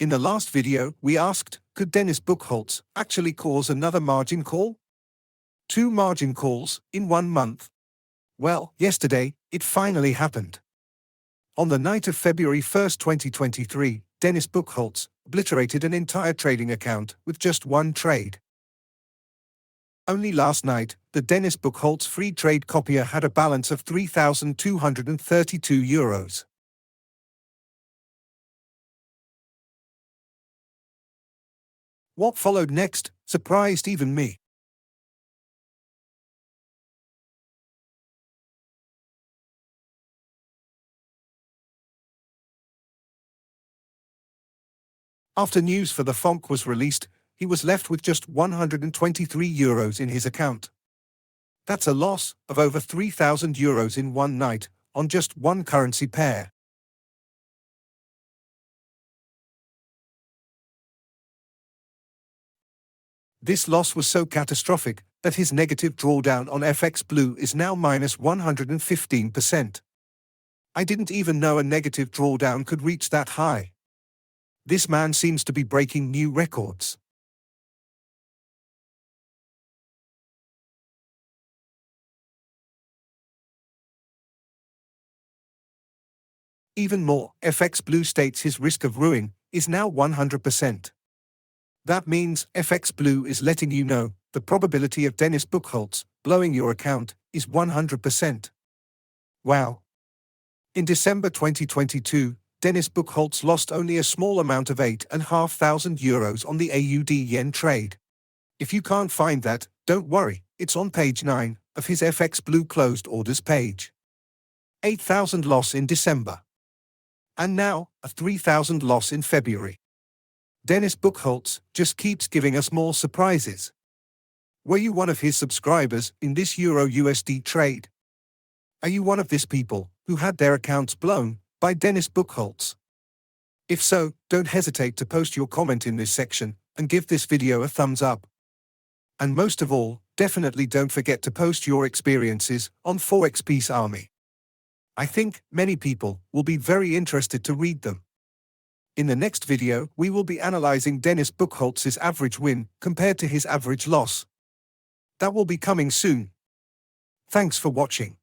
In the last video, we asked, could Dennis Buchholz actually cause another margin call? 2 margin calls in 1 month. Well, yesterday, it finally happened. On the night of February 1, 2023, Dennis Buchholz obliterated an entire trading account with just 1 trade. Only last night, the Dennis Buchholz free trade copier had a balance of €3,232. What followed next surprised even me. After news for the FONC was released, he was left with just €123 in his account. That's a loss of over €3,000 in one night, on just one currency pair. This loss was so catastrophic that his negative drawdown on FXBLUE is now minus 115%. I didn't even know a negative drawdown could reach that high. This man seems to be breaking new records. Even more, FXBLUE states his risk of ruin is now 100%. That means FXBLUE is letting you know the probability of Dennis Buchholz blowing your account is 100%. Wow. In December 2022, Dennis Buchholz lost only a small amount of €8,500 on the AUD yen trade. If you can't find that, don't worry, it's on page 9 of his FXBLUE closed orders page. 8,000 loss in December. And now, a 3,000 loss in February. Dennis Buchholz just keeps giving us more surprises. Were you one of his subscribers in this EURUSD trade? Are you one of these people who had their accounts blown by Dennis Buchholz? If so, don't hesitate to post your comment in this section and give this video a thumbs up. And most of all, definitely don't forget to post your experiences on Forex Peace Army. I think many people will be very interested to read them. In the next video, we will be analyzing Dennis Buchholz's average win compared to his average loss. That will be coming soon. Thanks for watching.